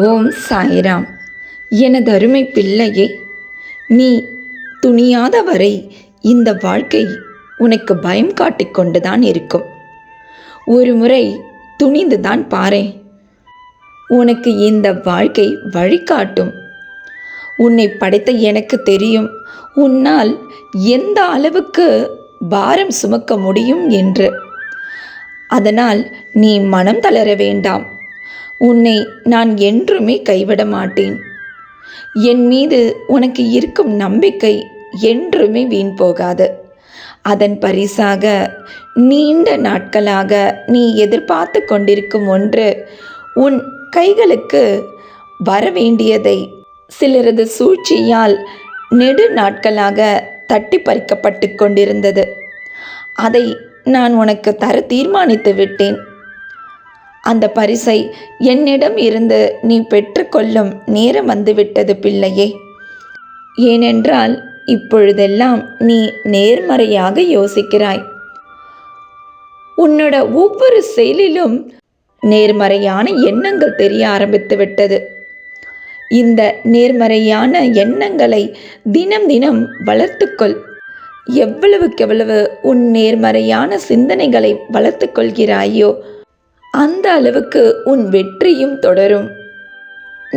ஓம் சாய்ராம். எனதருமை பிள்ளையே, நீ துணியாத வரை இந்த வாழ்க்கை உனக்கு பயம் காட்டிக்கொண்டுதான் இருக்கும். ஒரு முறை துணிந்துதான் பாரேன். உனக்கு இந்த வாழ்க்கை வழிகாட்டும். உன்னை படைத்த எனக்கு தெரியும் உன்னால் எந்த அளவுக்கு பாரம் சுமக்க முடியும் என்று. அதனால் நீ மனம் தளர வேண்டாம். உன்னை நான் என்றுமே கைவிட மாட்டேன். என் மீது உனக்கு இருக்கும் நம்பிக்கை என்றுமே வீண் போகாது. அதன் பரிசாக நீண்ட நாட்களாக நீ எதிர்பார்த்து கொண்டிருக்கும் ஒன்று உன் கைகளுக்கு வரவேண்டியதை சிலரது சூழ்ச்சியால் நெடு நாட்களாக தட்டி பறிக்கப்பட்டு கொண்டிருந்தது. அதை நான் உனக்கு தர தீர்மானித்து விட்டேன். அந்த பரிசை என்னிடம் இருந்து நீ பெற்றுக்கொள்ளும் நேரம் வந்துவிட்டது பிள்ளையே. ஏனென்றால் இப்பொழுதெல்லாம் நீ நேர்மறையாக யோசிக்கிறாய். உன்னோட ஒவ்வொரு செயலிலும் நேர்மறையான எண்ணங்கள் தெரிய ஆரம்பித்து விட்டது. இந்த நேர்மறையான எண்ணங்களை தினம் தினம் வளர்த்துக்கொள். எவ்வளவுக்கெவ்வளவு உன் நேர்மறையான சிந்தனைகளை வளர்த்து கொள்கிறாயோ அந்த அளவுக்கு உன் வெற்றியும் தொடரும்.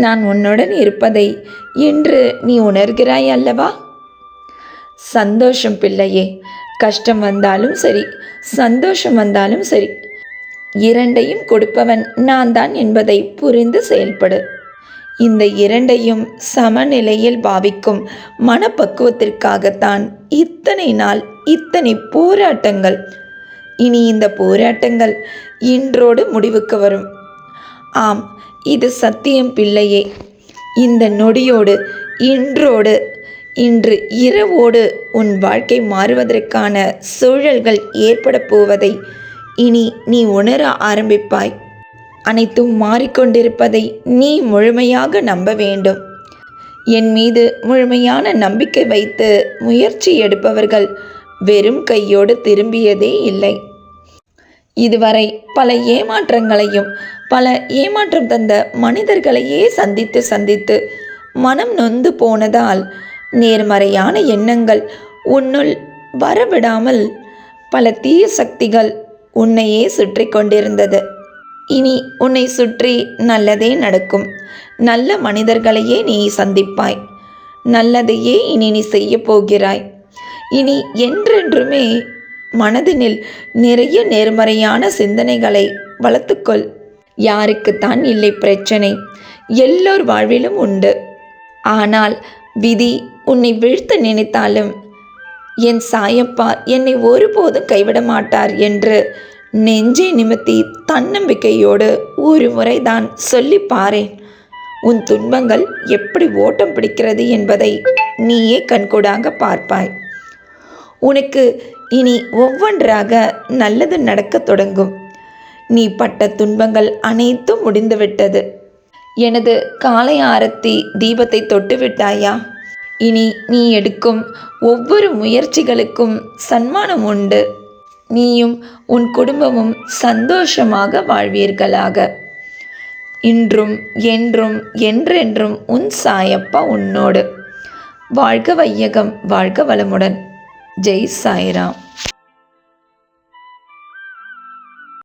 நான் உன்னுடன் இருப்பதை இன்று நீ உணர்கிறாய் அல்லவா? சந்தோஷம் பிள்ளையே. கஷ்டம் வந்தாலும் சரி, சந்தோஷம் வந்தாலும் சரி, இரண்டையும் கொடுப்பவன் நான் தான் என்பதை புரிந்து செயல்படு. இந்த இரண்டையும் சமநிலையில் பாவிக்கும் மனப்பக்குவத்திற்காகத்தான் இத்தனை நாள் இத்தனை போராட்டங்கள். இனி இந்த போராட்டங்கள் இன்றோடு முடிவுக்கு வரும். ஆம், இது சத்தியம் பிள்ளையே. இந்த நொடியோடு, இன்றோடு, இன்று இரவோடு உன் வாழ்க்கை மாறுவதற்கான சூழல்கள் ஏற்பட போவதை இனி நீ உணர ஆரம்பிப்பாய். அனைத்தும் மாறிக்கொண்டிருப்பதை நீ முழுமையாக நம்ப வேண்டும். என் மீது முழுமையான நம்பிக்கை வைத்து முயற்சி எடுப்பவர்கள் வெறும் கையோடு திரும்பியதே இல்லை. இதுவரை பல ஏமாற்றங்களையும் பல ஏமாற்றம் தந்த மனிதர்களையே சந்தித்து மனம் நொந்து போனதால் நேர்மறையான எண்ணங்கள் உன்னுள் வரவிடாமல் பல தீய சக்திகள் உன்னையே சுற்றி கொண்டிருந்தது. இனி உன்னை சுற்றி நல்லதே நடக்கும். நல்ல மனிதர்களையே நீ சந்திப்பாய். நல்லதையே இனி நீ செய்ய போகிறாய். இனி என்றென்றுமே மனதினில் நிறைய நேர்மறையான சிந்தனைகளை வளர்த்துக்கொள். யாருக்குத்தான் இல்லை பிரச்சனை? எல்லோர் வாழ்விலும் உண்டு. ஆனால் விதி உன்னை வீழ்த்த நினைத்தாலும் என் சாயப்பா என்னை ஒருபோதும் கைவிட மாட்டார் என்று நெஞ்சை நிமித்தி தன்னம்பிக்கையோடு ஒரு முறைதான் சொல்லி பாரேன். உன் துன்பங்கள் எப்படி ஓட்டம் பிடிக்கிறது என்பதை நீயே கண்கூடாக பார்ப்பாய். உனக்கு இனி ஒவ்வொன்றாக நல்லது நடக்க தொடங்கும். நீ பட்ட துன்பங்கள் அனைத்தும் முடிந்துவிட்டது. எனது காலை ஆரத்தி தீபத்தை தொட்டு விட்டாயா? இனி நீ எடுக்கும் ஒவ்வொரு முயற்சிகளுக்கும் சன்மானம் உண்டு. நீயும் உன் குடும்பமும் சந்தோஷமாக வாழ்வீர்களாக. இன்றும் என்றும் என்றென்றும் உன் சாயப்பா உன்னோடு. வாழ்க வையகம், வாழ்க வளமுடன். ஜெய் சாய்ராம்.